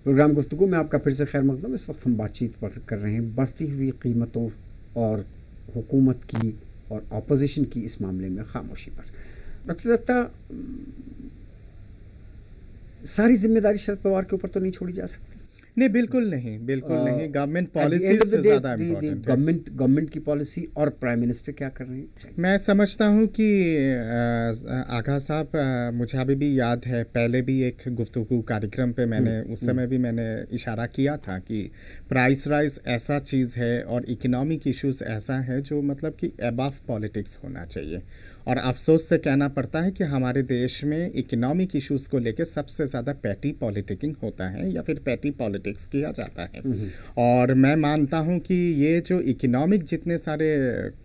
Programme गुफ्तगू में आपका फिर से खैर मकदम। इस वक्त हम बातचीत कर रहे हैं बढ़ती हुई कीमतों और हुकूमत की और अपोजिशन की इस मामले में खामोशी पर। डॉक्टर दत्ता, सारी जिम्मेदारी शरद पवार के ऊपर तो नहीं छोड़ी जा सकती? नहीं, बिल्कुल नहीं, बिल्कुल नहीं। गवर्नमेंट पॉलिसी से ज़्यादा इम्पोर्टेंट है। गवर्नमेंट की पॉलिसी और प्राइम मिनिस्टर क्या कर रहे हैं। मैं समझता हूँ कि आगा साहब, मुझे अभी भी याद है, पहले भी एक गुफ्तगू कार्यक्रम पे मैंने उस समय भी मैंने इशारा किया था कि प्राइस राइज ऐसा चीज़ है और इकोनॉमिक इश्यूज ऐसा है जो मतलब कि अबव पॉलिटिक्स होना चाहिए। और अफसोस से कहना पड़ता है कि हमारे देश में इकोनॉमिक इश्यूज को लेकर सबसे ज़्यादा पैटी पॉलिटिकिंग होता है या फिर पैटी पॉलिटिक्स किया जाता है। और मैं मानता हूं कि ये जो इकोनॉमिक जितने सारे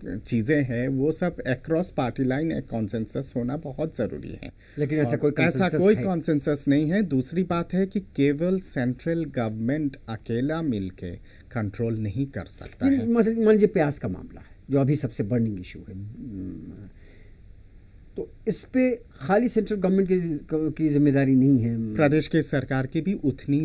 चीज़ें हैं वो सब अक्रॉस पार्टी लाइन एक कॉन्सेंसस होना बहुत ज़रूरी है, लेकिन ऐसा कोई कॉन्सेंसस नहीं है। दूसरी बात है कि केवल सेंट्रल गवर्नमेंट अकेला मिलके कंट्रोल नहीं कर सकता है। मान लीजिए प्याज का मामला है जो अभी सबसे बर्निंग इशू है, तो इस पे खाली सेंट्रल गवर्नमेंट की जिम्मेदारी नहीं है, प्रदेश की सरकार की भी उतनी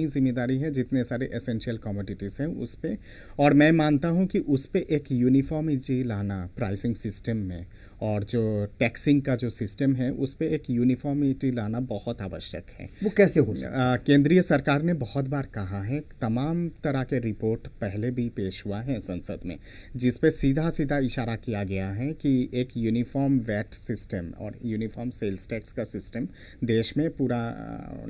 जिम्मेदारी है जितने सारे एसेंशियल कमोडिटीज़ हैं उस पे। और मैं मानता हूं कि उस पे एक यूनिफॉर्मिटी लाना प्राइसिंग सिस्टम में और जो टैक्सिंग का जो सिस्टम है उस पे एक यूनिफॉर्मिटी लाना बहुत आवश्यक है। वो कैसे हो सकता है? केंद्रीय सरकार ने बहुत बार कहा है, तमाम तरह के रिपोर्ट पहले भी पेश हुआ है संसद में, जिस पे सीधा सीधा इशारा किया गया है कि एक यूनिफॉर्म वैट सिस्टम और यूनिफॉर्म सेल्स टैक्स का सिस्टम देश में पूरा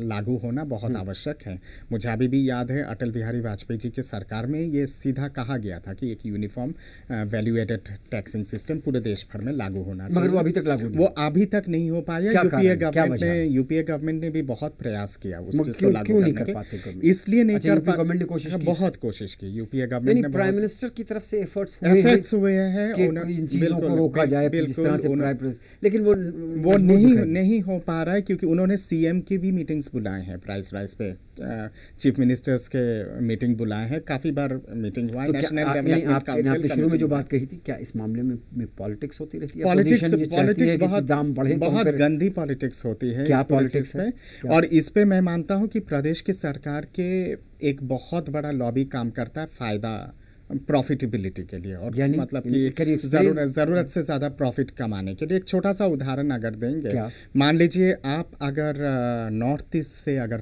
लागू होना बहुत आवश्यक है। मुझे अभी भी याद है अटल बिहारी वाजपेयी जी की सरकार में ये सीधा कहा गया था कि एक uniform value added taxing system पूरे देश भर में लागू होना चाहिए। मगर वो अभी तक नहीं हो पाया। यूपीए गवर्नमेंट ने भी बहुत प्रयास किया उस चीज को लागू करने के, इसलिए नहीं कर पाते। गवर्नमेंट ने कोशिश की, बहुत कोशिश की यूपीए गवर्नमेंट ने। प्राइम मिनिस्टर की तरफ से एफर्ट्स हुए हैं इन चीजों को रोका जाए, जिस तरह से लेकिन वो नहीं हो पा रहा है क्योंकि उन्होंने सीएम की भी मीटिंग्स बुलाए हैं प्राइस राइज पे, चीफ मिनिस्टर्स के मीटिंग बुलाए हैं, काफ़ी बार मीटिंग हुआ है। नेशनल डेवलपमेंट काउंसिल आपने शुरू में जो बात कही थी, क्या इस मामले में पॉलिटिक्स होती रहती है? पॉलिटिक्स बहुत गंदी पॉलिटिक्स होती है इस पॉलिटिक्स पे। और इस पे मैं मानता हूँ कि प्रदेश की सरकार के एक बहुत बड़ा लॉबी काम करता है फायदा प्रॉफिटेबिलिटी के लिए, और मतलब कि ज़रूरत से ज़्यादा प्रॉफिट कमाने के लिए। एक छोटा सा उदाहरण अगर देंगे, मान लीजिए आप अगर नॉर्थ ईस्ट से अगर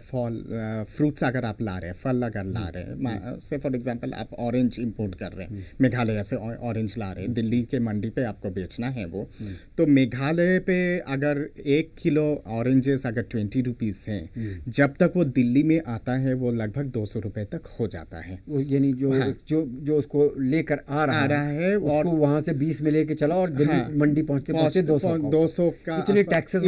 फ्रूट्स अगर आप ला रहे हैं, फल अगर ला रहे हैं, से फॉर एग्जांपल आप ऑरेंज इंपोर्ट कर रहे हैं, मेघालय से ऑरेंज ला रहे हैं, दिल्ली के मंडी पे आपको बेचना है वो, तो मेघालय पे अगर 1 किलो ऑरेंजेस अगर 20 रुपीज़ हैं, जब तक वो दिल्ली में आता है वो लगभग 200 रुपये तक हो जाता है। यानी जो उसको लेकर आ रहा है उसको वहां से 20 में लेके चला और दिल्ली मंडी पहुंचते 200 का इतने टैक्सेस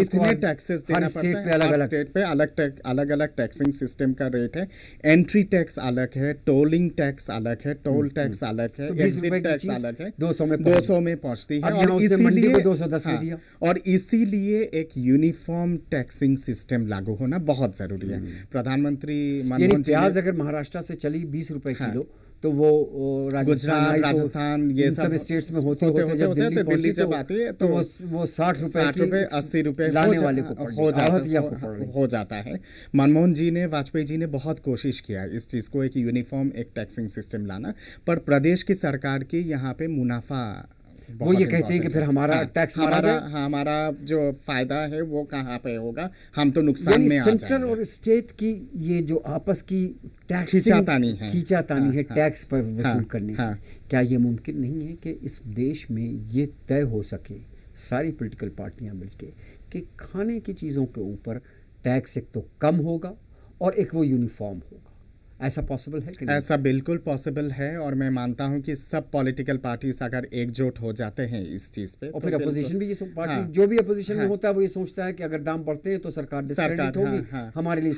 देना पड़ता है। हर स्टेट पे अलग अलग टैक्सिंग सिस्टम का रेट है। एंट्री टैक्स अलग है, टोलिंग टैक्स अलग है, टोल टैक्स अलग है, एग्जिट टैक्स अलग है, 200 में पहुंचती है। और इसीलिए 210 में दिया, और इसीलिए एक यूनिफॉर्म टैक्सिंग सिस्टम लागू होना बहुत जरूरी है। प्रधानमंत्री मनमोहन जी, प्याज अगर महाराष्ट्र से चली 20 रुपए किलो, तो वो गुजरात, राजस्थान, ये सब स्टेट्स में होते जब दिल्ली जब आती है तो वो 60 रुपए 80 रुपए लाने वाले को हो जाता है। मनमोहन जी ने, वाजपेयी जी ने बहुत कोशिश किया इस चीज़ को एक यूनिफॉर्म एक टैक्सिंग सिस्टम लाना, पर प्रदेश की सरकार की यहाँ पे मुनाफा, वो ये कहते हैं कि फिर हमारा टैक्स हमारा जो फायदा है वो कहाँ पे होगा, हम तो नुकसान में आ जाएंगे। सेंटर और स्टेट की ये जो आपस की खींचातानी है टैक्स पर वसूल करने की, क्या ये मुमकिन नहीं है कि इस देश में ये तय हो सके सारी पॉलिटिकल पार्टियां मिलके कि खाने की चीज़ों के ऊपर टैक्स एक तो कम होगा और एक वो यूनिफॉर्म होगा? ऐसा पॉसिबल है कि नहीं? ऐसा बिल्कुल पॉसिबल है, और मैं मानता हूं कि सब पॉलिटिकल पार्टीज अगर एकजुट हो जाते हैं इस चीज़ पे, और फिर अपोजिशन भी ये पार्टी जो भी अपोजिशन में होता है वो ये सोचता है कि अगर दाम बढ़ते हैं तो सरकार डिस्क्रेडिट होगी, हमारे लिए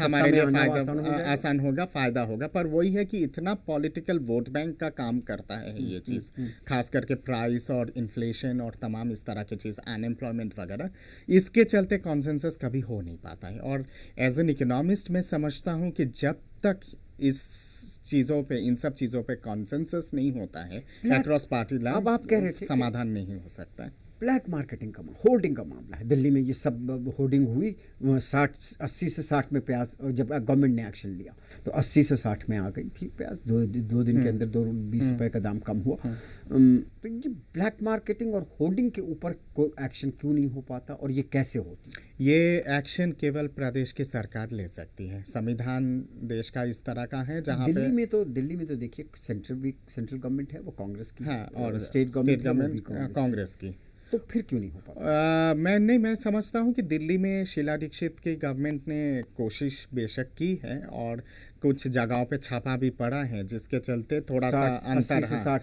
आसान होगा, फायदा होगा। पर वही है कि इतना पॉलिटिकल वोट बैंक का काम करता है ये चीज़, खास करके प्राइस और इन्फ्लेशन और तमाम इस तरह की चीज़, अनएम्प्लॉयमेंट वगैरह, इसके चलते कॉन्सेंसस कभी हो नहीं पाता है। और एज एन इकोनॉमिस्ट मैं समझता हूँ कि जब तक इस चीज़ों पे, इन सब चीज़ों पे कॉन्सेंसस नहीं होता है अक्रॉस पार्टी लाइन, अब आप कह रहे थे समाधान नहीं हो सकता है। ब्लैक मार्केटिंग का होर्डिंग का मामला है। दिल्ली में ये सब होर्डिंग हुई 80 से 60 में प्याज, जब गवर्नमेंट ने एक्शन लिया तो 80 से 60 में आ गई थी प्याज, दो दिन के अंदर 20 रुपए का दाम कम हुआ। तो ये ब्लैक मार्केटिंग और होर्डिंग के ऊपर कोई एक्शन क्यों नहीं हो पाता और ये कैसे होती है? ये एक्शन केवल प्रदेश की सरकार ले सकती है। संविधान देश का इस तरह का है जहाँ दिल्ली में तो देखिए सेंट्रल गवर्नमेंट है वो कांग्रेस की, हाँ, और स्टेट गवर्नमेंट कांग्रेस की। तो फिर क्यों नहीं हो पाता? मैं समझता हूँ कि दिल्ली में शीला दीक्षित की गवर्नमेंट ने कोशिश बेशक की है और कुछ जगहों पे छापा भी पड़ा है, जिसके चलते थोड़ा सा अंतर 60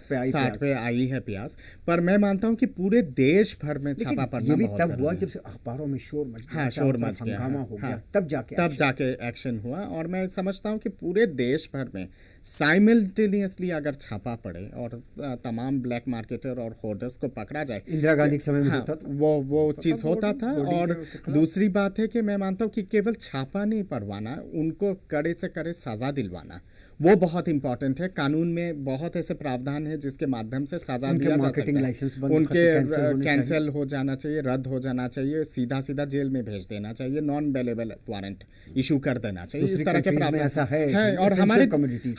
पे आई है प्याज। पर मैं मानता हूँ कि पूरे देश भर में छापा पड़ना बहुत तब हुआ जब अखबारों में शोर मच गया, हाँ, शोर मच गया, हो गया, तब जाके एक्शन हुआ। और मैं समझता हूँ कि पूरे देश भर में साइमल्टेनियसली अगर छापा पड़े और तमाम ब्लैक मार्केटर और होर्डर्स को पकड़ा जाए, इंदिरा गांधी के समय में होता था, वो चीज़ होता था। और दूसरी बात है कि मैं मानता हूँ कि केवल छापा नहीं पड़वाना, उनको कड़े से कड़े सजा दिलवाना वो बहुत इंपॉर्टेंट है। कानून में बहुत ऐसे प्रावधान है जिसके माध्यम से सजा दिया जा सकता है। उनके कैंसिल हो जाना चाहिए, रद्द हो जाना चाहिए, सीधा जेल में भेज देना चाहिए, नॉन बेलेबल वारंट इशू कर देना चाहिए। इस तरह के प्रावधान ऐसा है और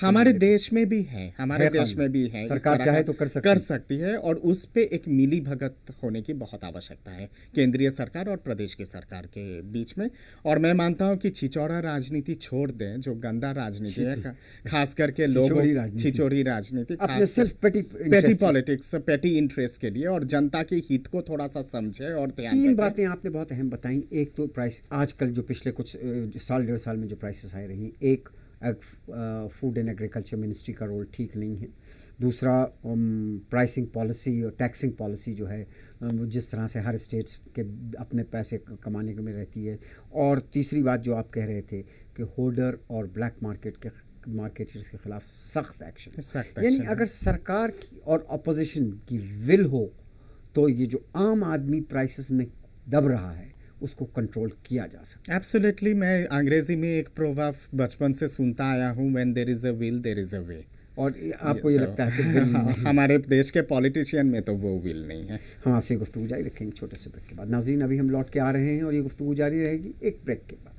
हमारे देश में भी है, हमारे देश में भी है। सरकार चाहे तो कर सकती है और उस पे एक मिली भगत होने की बहुत आवश्यकता है केंद्रीय सरकार और प्रदेश की सरकार के बीच में। और मैं मानता हूँ कि छिचौड़ा राजनीति छोड़ दें, जो गंदा राजनीति है, खास करके लोगों छिचोरी राजनीति, पेटी पॉलिटिक्स, पेटी इंटरेस्ट के लिए, और जनता के हित को थोड़ा सा समझे और ध्यान। 3 बातें आपने बहुत अहम बताई। एक तो प्राइस, आजकल जो पिछले कुछ साल 1.5 साल में जो प्राइसेस आए रही, एक फूड एंड एग्रीकल्चर मिनिस्ट्री का रोल ठीक नहीं है। दूसरा प्राइसिंग पॉलिसी और टैक्सिंग पॉलिसी जो है जिस तरह से हर स्टेट्स के अपने पैसे कमाने में रहती है। और तीसरी बात जो आप कह रहे थे कि होर्डर और ब्लैक मार्केटर्स के खिलाफ सख्त एक्शन, यानी अगर सरकार की और अपोजिशन की विल हो तो ये जो आम आदमी प्राइसेस में दब रहा है उसको कंट्रोल किया जा सकता है। एब्सोल्युटली। मैं अंग्रेजी में एक प्रोवर्ब बचपन से सुनता आया हूँ, when there is a will there is a way. और आपको ये लगता है कि हमारे देश के पॉलिटिशियन में तो वो विल नहीं है। हम आपसे गुफ्तगू जारी रखेंगे छोटे से ब्रेक के बाद। नाज़रीन, अभी हम लौट के आ रहे हैं और ये गुफ्तगू जारी रहेगी एक ब्रेक के बाद।